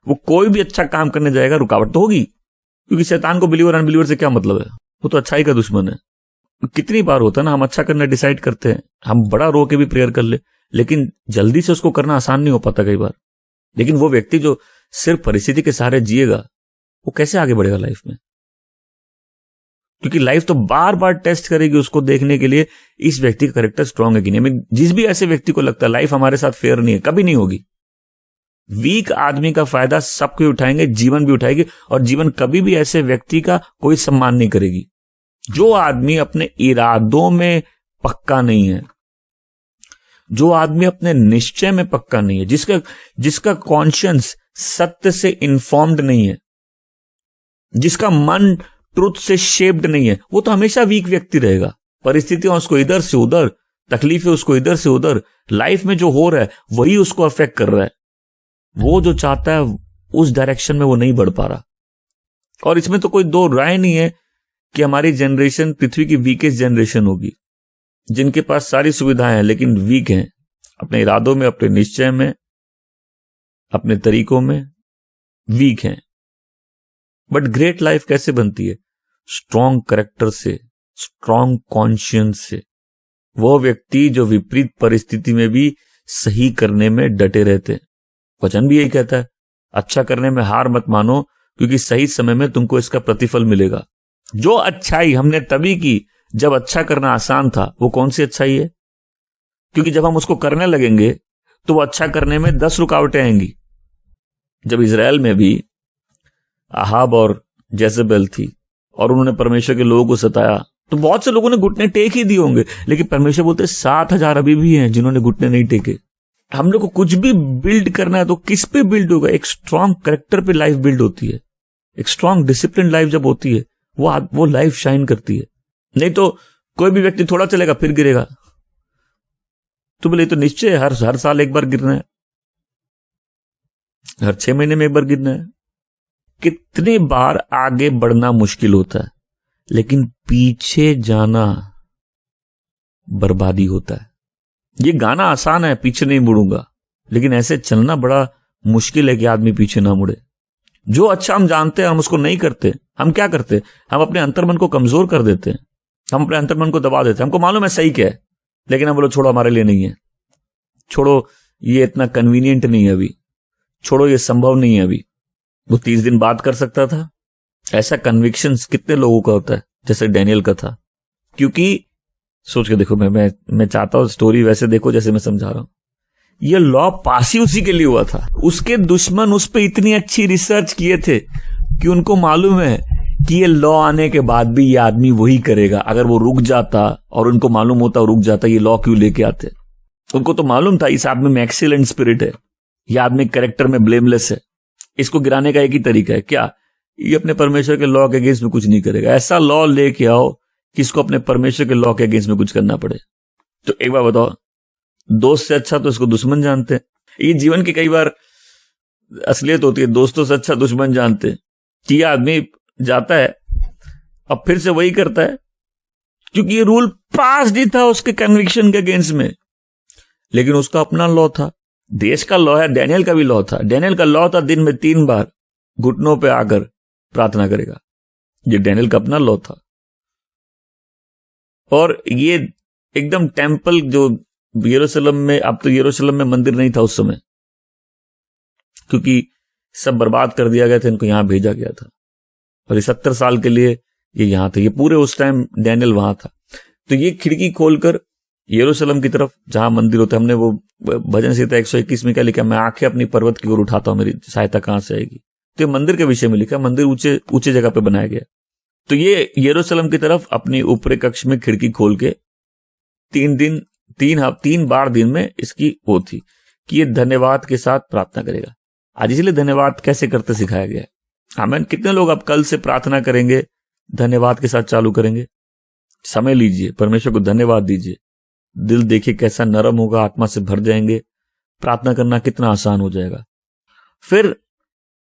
Speaker 1: वो कोई भी अच्छा काम करने जाएगा रुकावट तो होगी, क्योंकि शैतान को बिलीवर अनबिलीवर से क्या मतलब है? वो तो अच्छाई का दुश्मन है। कितनी बार होता है ना, हम अच्छा करना डिसाइड करते हैं, हम बड़ा रो के भी प्रेयर कर ले, लेकिन जल्दी से उसको करना आसान नहीं हो पाता कई बार। लेकिन वो व्यक्ति जो सिर्फ परिस्थिति के सहारे जिएगा, वो कैसे आगे बढ़ेगा लाइफ में? क्योंकि लाइफ तो बार बार टेस्ट करेगी उसको देखने के लिए इस व्यक्ति का कैरेक्टर स्ट्रांग है कि नहीं। जिस भी ऐसे व्यक्ति को लगता है लाइफ हमारे साथ फेयर नहीं है, कभी नहीं होगी। वीक आदमी का फायदा सब कोई उठाएंगे, जीवन भी उठाएगी, और जीवन कभी भी ऐसे व्यक्ति का कोई सम्मान नहीं करेगी। जो आदमी अपने इरादों में पक्का नहीं है, जो आदमी अपने निश्चय में पक्का नहीं है, जिसका कॉन्शियंस सत्य से इन्फॉर्म्ड नहीं है, जिसका मन ट्रुथ से शेप्ड नहीं है, वो तो हमेशा वीक व्यक्ति रहेगा। परिस्थितियां उसको इधर से उधर, तकलीफें उसको इधर से उधर, लाइफ में जो हो रहा है वही उसको अफेक्ट कर रहा है। वो जो चाहता है उस डायरेक्शन में वो नहीं बढ़ पा रहा। और इसमें तो कोई दो राय नहीं है कि हमारी जनरेशन पृथ्वी की वीकेस्ट जनरेशन होगी, जिनके पास सारी सुविधाएं हैं लेकिन वीक हैं अपने इरादों में, अपने निश्चय में, अपने तरीकों में वीक हैं। बट ग्रेट लाइफ कैसे बनती है? स्ट्रॉन्ग कैरेक्टर से, स्ट्रॉन्ग कॉन्शियंस से। वो व्यक्ति जो विपरीत परिस्थिति में भी सही करने में डटे रहते हैं। वचन भी यही कहता है, अच्छा करने में हार मत मानो, क्योंकि सही समय में तुमको इसका प्रतिफल मिलेगा। जो अच्छाई हमने तभी की जब अच्छा करना आसान था, वो कौन सी अच्छाई है? क्योंकि जब हम उसको करने लगेंगे तो वो अच्छा करने में 10 रुकावटें आएंगी। जब इजराइल में भी आहाब और जेजबेल थी और उन्होंने परमेश्वर के लोगों को सताया, तो बहुत से लोगों ने घुटने टेक ही दिए होंगे, लेकिन परमेश्वर बोलते 7,000 अभी भी हैं जिन्होंने घुटने नहीं टेके। हम लोग को कुछ भी बिल्ड करना है तो किस पे बिल्ड होगा? एक स्ट्रांग कैरेक्टर पे लाइफ बिल्ड होती है। एक स्ट्रांग डिसिप्लिन लाइफ जब होती है वो लाइफ शाइन करती है। नहीं तो कोई भी व्यक्ति थोड़ा चलेगा फिर गिरेगा। तो बोले तो निश्चय हर साल एक बार गिरना है, हर 6 महीने में एक बार गिरना है। कितनी बार आगे बढ़ना मुश्किल होता है, लेकिन पीछे जाना बर्बादी होता है। ये गाना आसान है, पीछे नहीं मुड़ूंगा, लेकिन ऐसे चलना बड़ा मुश्किल है कि आदमी पीछे ना मुड़े। जो अच्छा हम जानते हैं हम उसको नहीं करते। हम क्या करते? हम अपने अंतर्मन को कमजोर कर देते हैं, हम अपने अंतर्मन को दबा देते हैं। हमको मालूम है सही क्या है, लेकिन हम बोलो छोड़ो हमारे लिए नहीं है, छोड़ो ये इतना कन्वीनियंट नहीं है अभी, छोड़ो ये संभव नहीं है अभी, वो 30 दिन बाद कर सकता था। ऐसा कन्विक्शन कितने लोगों का होता है जैसे डैनियल का था। क्योंकि सोच के देखो, मैं चाहता हूं स्टोरी वैसे देखो जैसे मैं समझा रहा हूं। ये लॉ पास ही उसी के लिए हुआ था। उसके दुश्मन उस पर इतनी अच्छी रिसर्च किए थे कि उनको मालूम है कि ये लॉ आने के बाद भी ये आदमी वही करेगा। अगर वो रुक जाता और उनको मालूम होता रुक जाता, ये लॉ क्यों लेके आते। उनको तो मालूम था इस आदमी में एक्सीलेंट स्पिरिट है, ये आदमी कैरेक्टर में ब्लेमलेस है, इसको गिराने का एक ही तरीका है क्या, ये अपने परमेश्वर के लॉ के अगेंस्ट में कुछ नहीं करेगा। ऐसा लॉ लेके आओ कि इसको अपने परमेश्वर के लॉ के अगेंस्ट में कुछ करना पड़े। तो एक बार बताओ, दोस्त से अच्छा तो इसको दुश्मन जानते हैं। ये जीवन की कई बार असलियत होती है, दोस्तों से अच्छा दुश्मन जानते हैं कि ये आदमी जाता है अब फिर से वही करता है, क्योंकि ये रूल पास नहीं था उसके कन्विक्शन के अगेंस्ट में, लेकिन उसका अपना लॉ था। देश का लॉ है, डैनियल का भी लॉ था। डैनियल का लॉ था दिन में 3 बार घुटनों पे आकर प्रार्थना करेगा। ये डैनियल का अपना लॉ था। और ये एकदम टेम्पल जो यरूशलेम में, अब तो यरूशलेम में मंदिर नहीं था उस समय, क्योंकि सब बर्बाद कर दिया गया था, इनको यहां भेजा गया था और ये 70 साल के लिए ये यहां थे। ये पूरे उस टाइम डैनियल वहां था। तो ये खिड़की खोलकर यरूशलेम की तरफ जहां मंदिर होता है, हमने वो भजन संहिता 121 में क्या लिखा, मैं आंखें अपनी पर्वत की ओर उठाता हूं, मेरी सहायता कहां से आएगी। तो ये मंदिर के विषय में लिखा, मंदिर ऊंचे ऊंचे जगह पे बनाया गया। तो ये यरूशलेम की तरफ अपनी ऊपरी कक्ष में खिड़की खोल के 3 बार दिन में इसकी वो थी कि ये धन्यवाद के साथ प्रार्थना करेगा। आज इसलिए धन्यवाद कैसे करते सिखाया गया है। आमीन। कितने लोग अब कल से प्रार्थना करेंगे, धन्यवाद के साथ चालू करेंगे। समय लीजिए, परमेश्वर को धन्यवाद दीजिए, दिल देखिए कैसा नरम होगा, आत्मा से भर जाएंगे, प्रार्थना करना कितना आसान हो जाएगा। फिर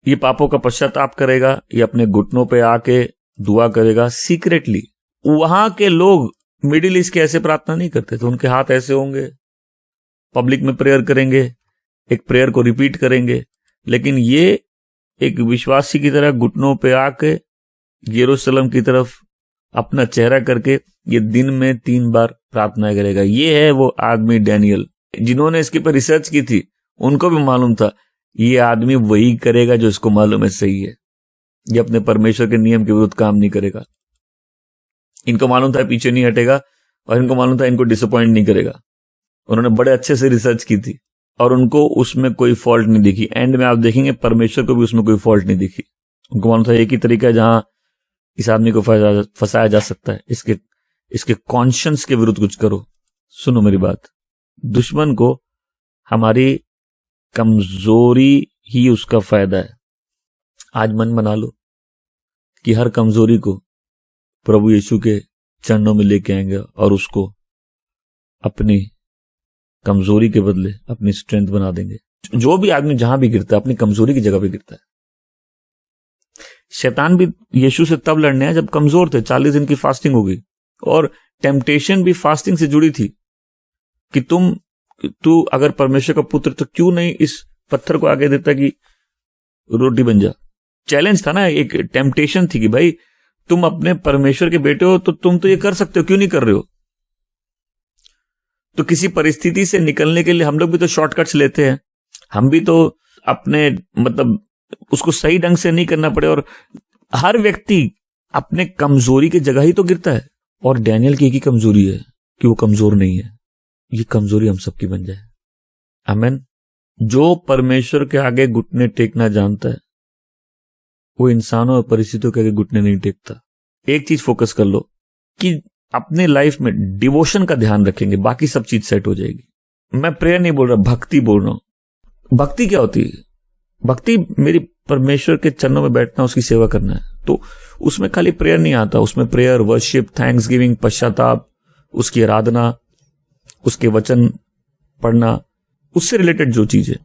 Speaker 1: ये पापों का पश्चाताप करेगा, ये अपने घुटनों पे आके दुआ करेगा सीक्रेटली। वहां के लोग मिडिल ईस्ट के ऐसे प्रार्थना नहीं करते थे, उनके हाथ ऐसे होंगे, पब्लिक में प्रेयर करेंगे, एक प्रेयर को रिपीट करेंगे। लेकिन ये एक विश्वासी की तरह घुटनों पे आके यरूशलेम की तरफ अपना चेहरा करके ये दिन में 3 बार प्रार्थना करेगा। ये है वो आदमी डैनियल। जिन्होंने इसके पर रिसर्च की थी उनको भी मालूम था ये आदमी वही करेगा जो इसको मालूम है सही है। ये अपने परमेश्वर के नियम के विरुद्ध काम नहीं करेगा। इनको मालूम था पीछे नहीं हटेगा और इनको मालूम था इनको डिसअपॉइंट नहीं करेगा। उन्होंने बड़े अच्छे से रिसर्च की थी और उनको उसमें कोई फॉल्ट नहीं दिखी। एंड में आप देखेंगे परमेश्वर को भी उसमें कोई फॉल्ट नहीं दिखी। उनको मालूम था एक ही तरीका है जहां इस आदमी को फंसाया जा सकता है, इसके कॉन्शियंस के विरुद्ध कुछ करो। सुनो मेरी बात, दुश्मन को हमारी कमजोरी ही उसका फायदा है। आज मन बना लो कि हर कमजोरी को प्रभु यीशु के चरणों में लेके आएंगे और उसको अपनी कमजोरी के बदले अपनी स्ट्रेंथ बना देंगे। जो भी आदमी जहां भी गिरता है अपनी कमजोरी की जगह पे गिरता है। शैतान भी यीशु से तब लड़ने आया जब कमजोर थे। 40 दिन की फास्टिंग हो गई और टेम्पटेशन भी फास्टिंग से जुड़ी थी कि तू अगर परमेश्वर का पुत्र तो क्यों नहीं इस पत्थर को आगे देता कि रोटी बन जा। चैलेंज था ना, एक टेम्पटेशन थी कि भाई तुम अपने परमेश्वर के बेटे हो तो तुम तो ये कर सकते हो, क्यों नहीं कर रहे हो। तो किसी परिस्थिति से निकलने के लिए हम लोग भी तो शॉर्टकट्स लेते हैं। हम भी तो अपने मतलब उसको सही ढंग से नहीं करना पड़े। और हर व्यक्ति अपने कमजोरी की जगह ही तो गिरता है। और डैनियल की एक ही कमजोरी है कि वो कमजोर नहीं है। ये कमजोरी हम सबकी बन जाए। आमीन। जो परमेश्वर के आगे घुटने टेकना जानता है वो इंसानों और परिस्थितियों के आगे घुटने नहीं टेकता। एक चीज फोकस कर लो कि अपने लाइफ में डिवोशन का ध्यान रखेंगे, बाकी सब चीज सेट हो जाएगी। मैं प्रेयर नहीं बोल रहा, भक्ति बोल रहा हूं। भक्ति क्या होती है? भक्ति मेरी परमेश्वर के चरणों में बैठना, उसकी सेवा करना है। तो उसमें खाली प्रेयर नहीं आता, उसमें प्रेयर, वर्शिप, थैंक्स गिविंग, पश्चाताप, उसकी आराधना, उसके वचन पढ़ना, उससे रिलेटेड जो चीज है।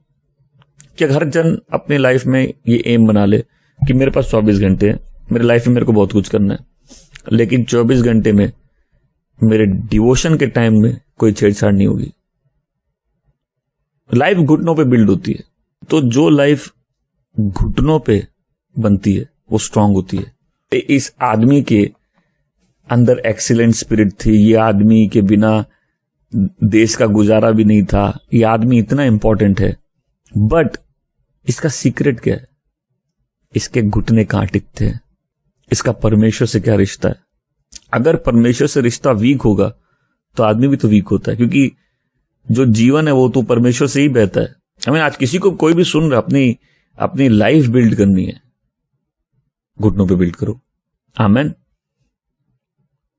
Speaker 1: कि हर जन अपने लाइफ में ये एम बना ले कि मेरे पास 24 घंटे हैं, मेरे लाइफ में मेरे को बहुत कुछ करना है, लेकिन 24 घंटे में मेरे डिवोशन के टाइम में कोई छेड़छाड़ नहीं होगी। लाइफ घुटनों पे बिल्ड होती है। तो जो लाइफ घुटनों पे बनती है वो स्ट्रांग होती है। इस आदमी के अंदर एक्सीलेंट स्पिरिट थी। ये आदमी के बिना देश का गुजारा भी नहीं था। ये आदमी इतना इंपॉर्टेंट है, बट इसका सीक्रेट क्या है? इसके घुटने कहां टिकते हैं, इसका परमेश्वर से क्या रिश्ता है। अगर परमेश्वर से रिश्ता वीक होगा तो आदमी भी तो वीक होता है, क्योंकि जो जीवन है वो तो परमेश्वर से ही बहता है। हमें आज किसी को कोई भी सुन रहा, अपनी लाइफ बिल्ड करनी है, घुटनों पे बिल्ड करो। आमेन।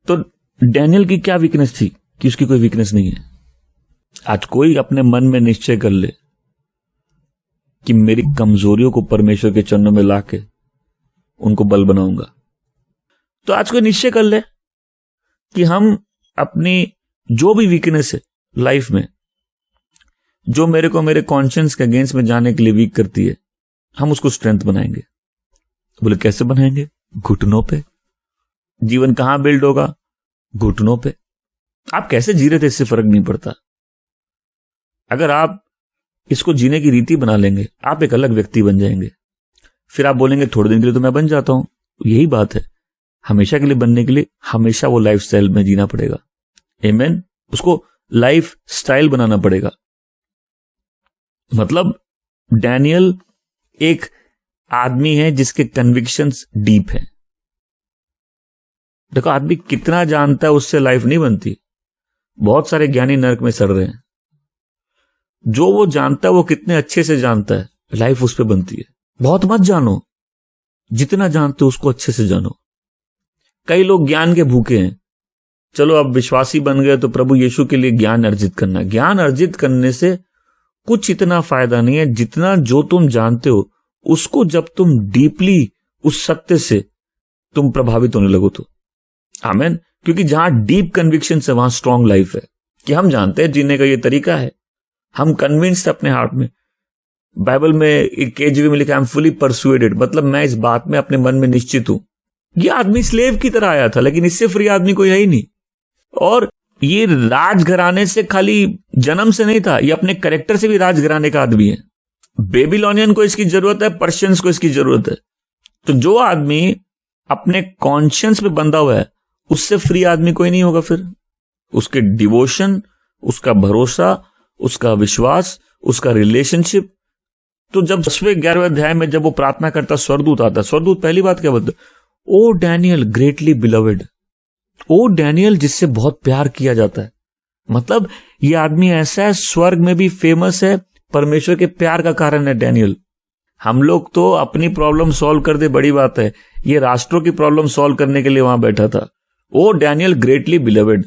Speaker 1: तो डैनियल की क्या वीकनेस थी कि उसकी कोई वीकनेस नहीं है। आज कोई अपने मन में निश्चय कर ले कि मेरी कमजोरियों को परमेश्वर के चरणों में लाके उनको बल बनाऊंगा। तो आज कोई निश्चय कर ले कि हम अपनी जो भी वीकनेस है लाइफ में, जो मेरे को मेरे कॉन्शियंस के अगेंस्ट में जाने के लिए वीक करती है, हम उसको स्ट्रेंथ बनाएंगे। बोले कैसे बनाएंगे? घुटनों पे। जीवन कहां बिल्ड होगा? घुटनों पे। आप कैसे जी रहे थे इससे फर्क नहीं पड़ता। अगर आप इसको जीने की रीति बना लेंगे, आप एक अलग व्यक्ति बन जाएंगे। फिर आप बोलेंगे थोड़े दिन के लिए तो मैं बन जाता हूं। यही बात है, हमेशा के लिए बनने के लिए हमेशा वो लाइफ स्टाइल में जीना पड़ेगा। आमेन। उसको लाइफ स्टाइल बनाना पड़ेगा। मतलब डैनियल एक आदमी है जिसके कन्विक्शंस डीप हैं। देखो, आदमी कितना जानता है उससे लाइफ नहीं बनती। बहुत सारे ज्ञानी नरक में सड़ रहे हैं। जो वो जानता है वो कितने अच्छे से जानता है, लाइफ उस पर बनती है। बहुत मत जानो, जितना जानते हो उसको अच्छे से जानो। कई लोग ज्ञान के भूखे हैं। चलो अब विश्वासी बन गए तो प्रभु यीशु के लिए ज्ञान अर्जित करना। ज्ञान अर्जित करने से कुछ इतना फायदा नहीं है जितना जो तुम जानते हो उसको जब तुम डीपली उस सत्य से तुम प्रभावित होने लगो तो। आमेन। क्योंकि जहां डीप कन्विक्शन है वहां स्ट्रांग लाइफ है। कि हम जानते हैं जीने का ये तरीका है, हम कन्विंस्ड अपने हार्ट में। बाइबल में KJV में लिखा, आई एम फुली परसुएडेड, मतलब मैं इस बात में अपने मन में निश्चित हूं। ये आदमी स्लेव की तरह आया था, लेकिन इससे फ्री आदमी कोई है ही नहीं। और ये राजघराने से खाली जन्म से नहीं था, ये अपने कैरेक्टर से भी राजघराने का आदमी है। बेबीलोनियन को इसकी जरूरत है, पर्शियंस को इसकी जरूरत है। तो जो आदमी अपने कॉन्शियंस पे बंधा हुआ है उससे फ्री आदमी कोई नहीं होगा। फिर उसके डिवोशन, उसका भरोसा, उसका विश्वास, उसका रिलेशनशिप। तो जब 10वें-11वें अध्याय में जब वो प्रार्थना करता, स्वर्गदूत आता। स्वर्गदूत पहली बात क्या बोलता? ओ डैनियल ग्रेटली बिलवेड। ओ डैनियल जिससे बहुत प्यार किया जाता है। मतलब ये आदमी ऐसा है, स्वर्ग में भी फेमस है, परमेश्वर के प्यार का कारण है डैनियल। हम लोग तो अपनी प्रॉब्लम सॉल्व कर दे बड़ी बात है, ये राष्ट्रों की प्रॉब्लम सॉल्व करने के लिए वहां बैठा था। ओ डैनियल ग्रेटली बिलवेड।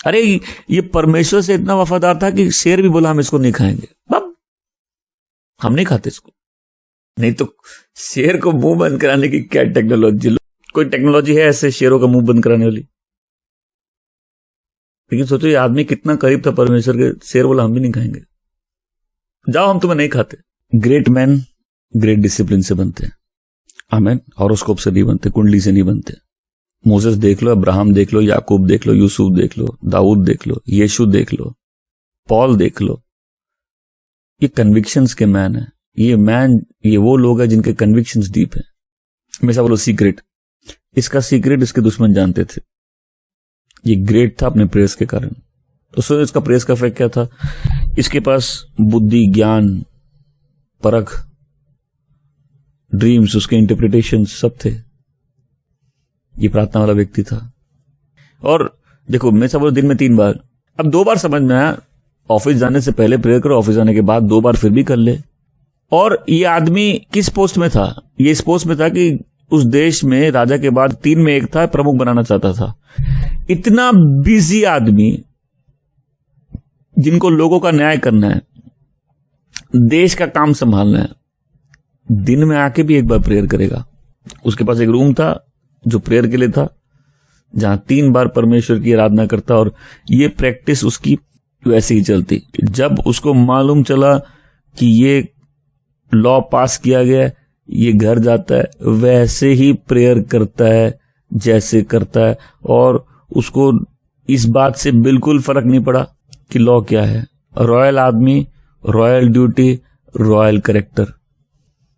Speaker 1: अरे ये परमेश्वर से इतना वफादार था कि शेर भी बोला हम इसको नहीं खाएंगे। बाप, हम नहीं खाते इसको। नहीं तो शेर को मुंह बंद कराने की क्या टेक्नोलॉजी, कोई टेक्नोलॉजी है ऐसे शेरों का मुंह बंद कराने वाली? लेकिन सोचो ये आदमी कितना करीब था परमेश्वर के, शेर बोला हम भी नहीं खाएंगे, जाओ हम तुम्हें नहीं खाते। ग्रेट मैन ग्रेट डिसिप्लिन से बनते हैं। आमेन। हॉरोस्कोप से नहीं बनते, कुंडली से नहीं बनते। मोसेस देख लो, अब्राहम देख लो, याकूब देख लो, यूसुफ देख लो, दाऊद देख लो, यीशु देख लो, पॉल देख लो। ये कन्विक्शंस के मैन है। ये वो लोग हैं जिनके कन्विक्शंस डीप हैं। हमेशा बोलो सीक्रेट। इसका सीक्रेट इसके दुश्मन जानते थे। ये ग्रेट था अपने प्रेस के कारण। तो सो इसका प्रेस का फैक्ट क्या था? इसके पास बुद्धि, ज्ञान, परख, ड्रीम्स, उसके इंटरप्रिटेशन सब थे। ये प्रार्थना वाला व्यक्ति था। और देखो, मैं सब दिन में 3 बार, अब 2 बार समझ में आया, ऑफिस जाने से पहले प्रेयर करो, ऑफिस जाने के बाद 2 बार फिर भी कर ले। और ये आदमी किस पोस्ट में था? ये इस पोस्ट में था कि उस देश में राजा के बाद 3 में एक था, प्रमुख बनाना चाहता था। इतना बिजी आदमी जिनको लोगों का न्याय करना है, देश का काम संभालना है, दिन में आके भी एक बार प्रेयर करेगा। उसके पास एक रूम था जो प्रेयर के लिए था, जहां 3 बार परमेश्वर की आराधना करता। और ये प्रैक्टिस उसकी वैसे ही चलती। जब उसको मालूम चला कि ये लॉ पास किया गया, ये घर जाता है वैसे ही प्रेयर करता है जैसे करता है। और उसको इस बात से बिल्कुल फर्क नहीं पड़ा कि लॉ क्या है। रॉयल आदमी, रॉयल ड्यूटी, रॉयल कैरेक्टर।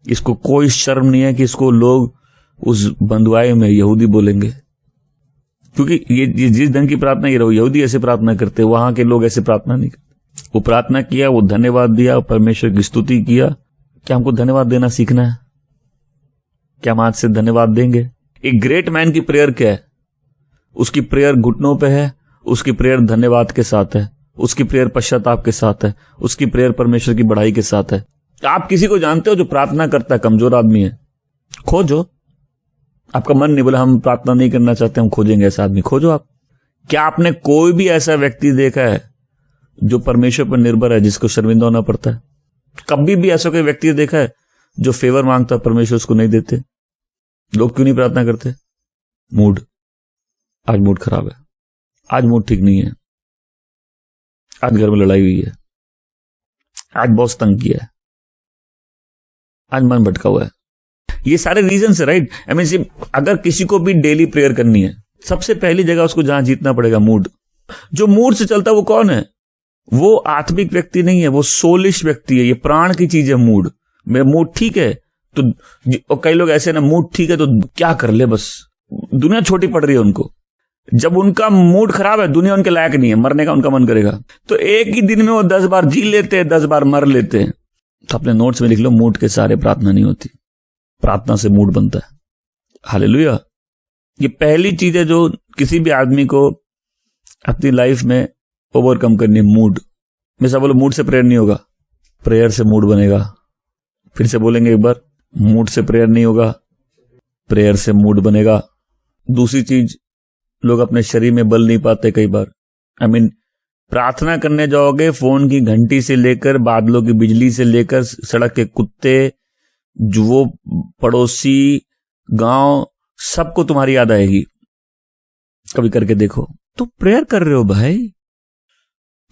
Speaker 1: इसको कोई शर्म नहीं है कि इसको लोग उस बंधुआई में यहूदी बोलेंगे, क्योंकि ये जिस ढंग की प्रार्थना ये रहो, यहूदी ऐसे प्रार्थना करते, वहां के लोग ऐसे प्रार्थना नहीं करते। वो प्रार्थना किया, वो धन्यवाद दिया, परमेश्वर की स्तुति किया, क्या हमको धन्यवाद देना सीखना है? क्या हम आज से धन्यवाद देंगे? एक ग्रेट मैन की प्रेयर क्या है? उसकी प्रेयर घुटनों पे है, उसकी प्रेयर धन्यवाद के साथ है, उसकी प्रेयर पश्चाताप के साथ है, उसकी प्रेयर परमेश्वर की बढ़ाई के साथ है। आप किसी को जानते हो जो प्रार्थना करता है, कमजोर आदमी है? खोजो। आपका मन नहीं बोला हम प्रार्थना नहीं करना चाहते, हम खोजेंगे ऐसा आदमी, खोजो आप। क्या आपने कोई भी ऐसा व्यक्ति देखा है जो परमेश्वर पर निर्भर है, जिसको शर्मिंदा होना पड़ता है? कभी भी ऐसा कोई व्यक्ति देखा है जो फेवर मांगता है, परमेश्वर उसको नहीं देते? लोग क्यों नहीं प्रार्थना करते? मूड, आज मूड खराब है, आज मूड ठीक नहीं है, आज घर में लड़ाई हुई है, आज बॉस तंग किया है, आज मन भटका हुआ है। ये सारे रीजन है, राइट? आई मीन, अगर किसी को भी डेली प्रेयर करनी है, सबसे पहली जगह उसको जहां जीतना पड़ेगा, मूड। जो मूड से चलता है वो कौन है? वो आत्मिक व्यक्ति नहीं है, वो सोलिश व्यक्ति है। ये प्राण की चीज है मूड। मेरा मूड ठीक है तो कई लोग ऐसे ना, मूड ठीक है तो क्या कर ले, बस दुनिया छोटी पड़ रही है उनको। जब उनका मूड खराब है, दुनिया उनके लायक नहीं है, मरने का उनका मन करेगा। तो एक ही दिन में वो 10 बार जी लेते हैं, 10 बार मर लेते हैं। तो अपने नोट्स में लिख लो, मूड के सारे प्रार्थना नहीं होती, प्रार्थना से मूड बनता है। हालेलुया। ये पहली चीज है जो किसी भी आदमी को अपनी लाइफ में ओवरकम करनी है, मूड। मैं सब बोलो, मूड से प्रेयर नहीं होगा, प्रेयर से मूड बनेगा। फिर से बोलेंगे एक बार, मूड से प्रेयर नहीं होगा, प्रेयर से मूड बनेगा। दूसरी चीज, लोग अपने शरीर में बल नहीं पाते कई बार। आई मीन, प्रार्थना करने जाओगे, फोन की घंटी से लेकर बादलों की बिजली से लेकर सड़क के कुत्ते, जो वो पड़ोसी, गांव, सबको तुम्हारी याद आएगी। कभी करके देखो, तो प्रेयर कर रहे हो भाई।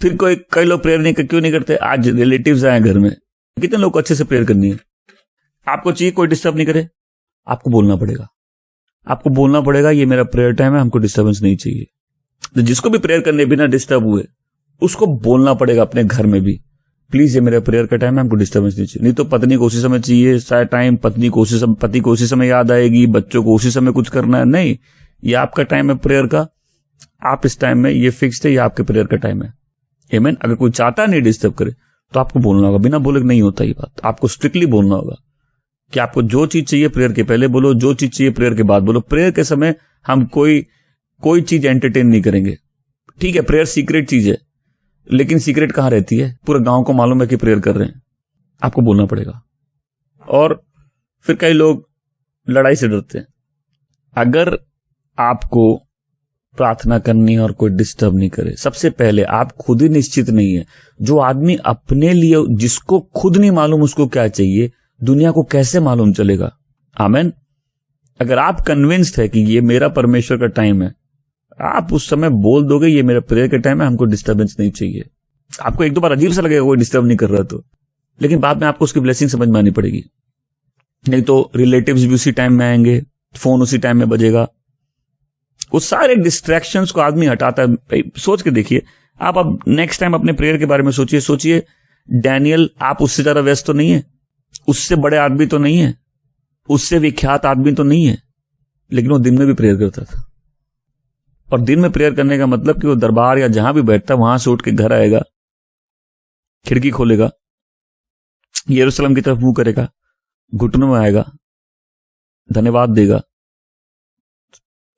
Speaker 1: फिर कई लोग प्रेयर क्यों नहीं करते? आज रिलेटिव्स आए घर में, कितने लोग को अच्छे से प्रेयर करनी है। आपको चाहिए कोई डिस्टर्ब नहीं करे, आपको बोलना पड़ेगा। आपको बोलना पड़ेगा, ये मेरा प्रेयर टाइम है, हमको डिस्टर्बेंस नहीं चाहिए। तो जिसको भी प्रेयर करने बिना डिस्टर्ब हुए, उसको बोलना पड़ेगा अपने घर में भी, प्लीज ये मेरा प्रेयर का टाइम है, हमको डिस्टर्बेंस नहीं चाहिए। नहीं तो पत्नी को उसी समय चाहिए सारा टाइम, पति को उसी समय याद आएगी, बच्चों को उसी समय कुछ करना है। नहीं, ये आपका टाइम है प्रेयर का, आप इस टाइम में, ये फिक्स्ड है, ये आपके प्रेयर का टाइम है। आमीन। अगर कोई चाहता नहीं डिस्टर्ब करे तो आपको बोलना होगा, बिना बोले नहीं होता ये बात। आपको स्ट्रिक्टली बोलना होगा कि आपको जो चीज चाहिए प्रेयर के पहले बोलो, जो चीज चाहिए प्रेयर के बाद बोलो। प्रेयर के समय हम कोई चीज एंटरटेन नहीं करेंगे। ठीक है, प्रेयर सीक्रेट चीज है, लेकिन सीक्रेट कहां रहती है? पूरे गांव को मालूम है कि प्रेयर कर रहे हैं, आपको बोलना पड़ेगा। और फिर कई लोग लड़ाई से डरते हैं। अगर आपको प्रार्थना करनी है और कोई डिस्टर्ब नहीं करे, सबसे पहले आप खुद ही निश्चित नहीं है। जो आदमी अपने लिए, जिसको खुद नहीं मालूम उसको क्या चाहिए, दुनिया को कैसे मालूम चलेगा? आमेन। अगर आप कन्विंस्ड है कि ये मेरा परमेश्वर का टाइम है, आप उस समय बोल दोगे ये मेरा प्रेयर का टाइम है, हमको डिस्टर्बेंस नहीं चाहिए। आपको एक दो बार अजीब सा लगेगा कोई डिस्टर्ब नहीं कर रहा तो, लेकिन बाद में आपको उसकी ब्लेसिंग समझ में आनी पड़ेगी। नहीं तो रिलेटिव्स भी उसी टाइम में आएंगे, फोन उसी टाइम में बजेगा। उस सारे डिस्ट्रैक्शंस को आदमी हटाता है। सोच के देखिए, आप अब नेक्स्ट टाइम अपने प्रेयर के बारे में सोचिए डैनियल, आप उससे ज्यादा व्यस्त तो नहीं है, उससे बड़े आदमी तो नहीं है, उससे विख्यात आदमी तो नहीं है, लेकिन वो दिन में भी प्रेयर करता था। और दिन में प्रेयर करने का मतलब कि वो दरबार या जहां भी बैठता, वहां से उठ के घर आएगा, खिड़की खोलेगा, यरूशलेम की तरफ मुंह करेगा, घुटनों में आएगा, धन्यवाद देगा,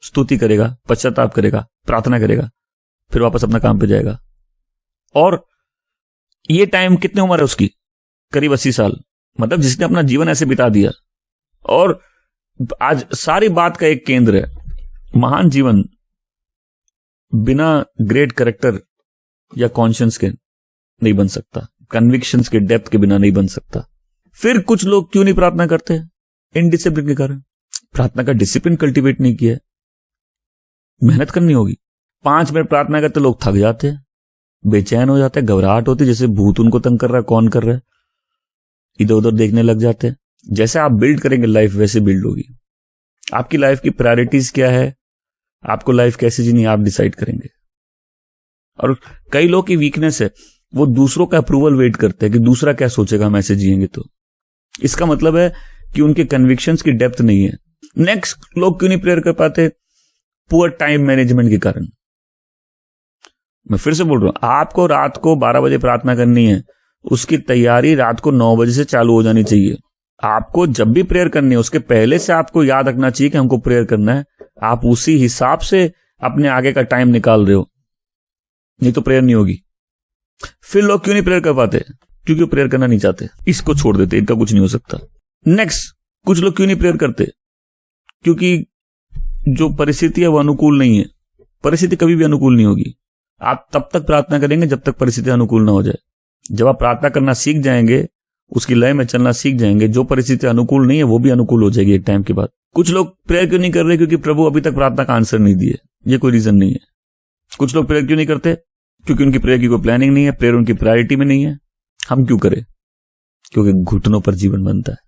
Speaker 1: स्तुति करेगा, पश्चाताप करेगा, प्रार्थना करेगा, फिर वापस अपना काम पे जाएगा। और ये टाइम, कितनी उम्र है उसकी? करीब 80 साल। मतलब जिसने अपना जीवन ऐसे बिता दिया। और आज सारी बात का एक केंद्र है, महान जीवन बिना ग्रेट कैरेक्टर या कॉन्शियंस के नहीं बन सकता, कन्विक्शंस के डेप्थ के बिना नहीं बन सकता। फिर कुछ लोग क्यों नहीं प्रार्थना करते? इनडिसिप्लिन के कारण। प्रार्थना का डिसिप्लिन कल्टीवेट नहीं किया है। मेहनत करनी होगी। 5 मिनट प्रार्थना करते लोग थक जाते हैं, बेचैन हो जाते हैं, घबराहट होती है, जैसे भूत उनको तंग कर रहा है, कौन कर रहा है, इधर उधर देखने लग जाते हैं। जैसे आप बिल्ड करेंगे लाइफ, वैसे बिल्ड होगी। आपकी लाइफ की प्रायोरिटीज क्या है, आपको लाइफ कैसे जीनी आप डिसाइड करेंगे। और कई लोग की वीकनेस है, वो दूसरों का अप्रूवल वेट करते हैं कि दूसरा क्या सोचेगा हम ऐसे जिएंगे तो। इसका मतलब है कि उनके कन्विक्शंस की डेप्थ नहीं है। नेक्स्ट, लोग क्यों नहीं प्रेयर कर पाते? पुअर टाइम मैनेजमेंट के कारण। मैं फिर से बोल रहा हूं, आपको रात को 12 बजे प्रार्थना करनी है, उसकी तैयारी रात को 9 बजे से चालू हो जानी चाहिए। आपको जब भी प्रेयर करनी है उसके पहले से आपको याद रखना चाहिए कि हमको प्रेयर करना है। आप उसी हिसाब से अपने आगे का टाइम निकाल रहे हो, नहीं तो प्रेयर नहीं होगी। फिर लोग क्यों नहीं प्रेयर कर पाते? क्योंकि वो प्रेयर करना नहीं चाहते, इसको छोड़ देते, इनका कुछ नहीं हो सकता। नेक्स्ट, कुछ लोग क्यों नहीं प्रेयर करते? क्योंकि जो परिस्थिति है वो अनुकूल नहीं है। परिस्थिति कभी भी अनुकूल नहीं होगी। आप तब तक प्रार्थना करेंगे जब तक परिस्थिति अनुकूल ना हो जाए। जब आप प्रार्थना करना सीख जाएंगे, उसकी लय में चलना सीख जाएंगे, जो परिस्थिति अनुकूल नहीं है वो भी अनुकूल हो जाएगी एक टाइम के बाद। कुछ लोग प्रेयर क्यों नहीं कर रहे? क्योंकि प्रभु अभी तक प्रार्थना का आंसर नहीं दिए। ये कोई रीजन नहीं है। कुछ लोग प्रेयर क्यों नहीं करते? क्योंकि उनकी प्रेयर की कोई प्लानिंग नहीं है, प्रेयर उनकी प्रायोरिटी में नहीं है। हम क्यों करें? क्योंकि घुटनों पर जीवन बनता है।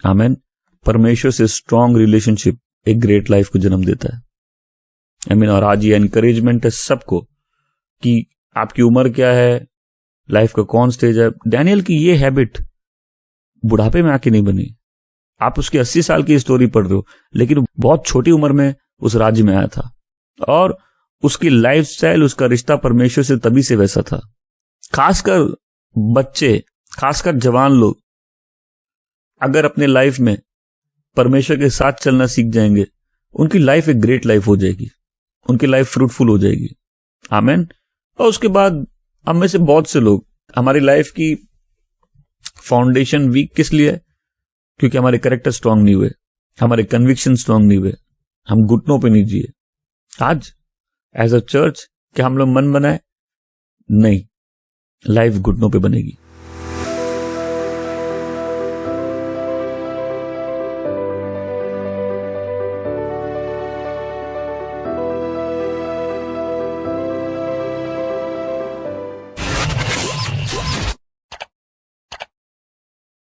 Speaker 1: आमेन। परमेश्वर से स्ट्रॉन्ग रिलेशनशिप एक ग्रेट लाइफ को जन्म देता है। आमीन। और आज ये एनकरेजमेंट है सबको कि आपकी उम्र क्या है, लाइफ का कौन स्टेज है। डैनियल की ये हैबिट बुढ़ापे में आके नहीं बनी। आप उसकी 80 साल की स्टोरी पढ़ रहे हो, लेकिन बहुत छोटी उम्र में उस राज्य में आया था और उसकी लाइफस्टाइल, उसका रिश्ता परमेश्वर से तभी से वैसा था। खासकर बच्चे, खासकर जवान लोग अगर अपने लाइफ में परमेश्वर के साथ चलना सीख जाएंगे, उनकी लाइफ एक ग्रेट लाइफ हो जाएगी, उनकी लाइफ फ्रूटफुल हो जाएगी। आमेन। और उसके बाद हम में से बहुत से लोग, हमारी लाइफ की फाउंडेशन वीक किस लिए है? क्योंकि हमारे कैरेक्टर स्ट्रांग नहीं हुए, हमारे कन्विक्शन स्ट्रांग नहीं हुए, हम घुटनों पे नहीं जिए। आज एज अ चर्च क्या हम लोग मन बनाए? नहीं, लाइफ घुटनों पे बनेगी।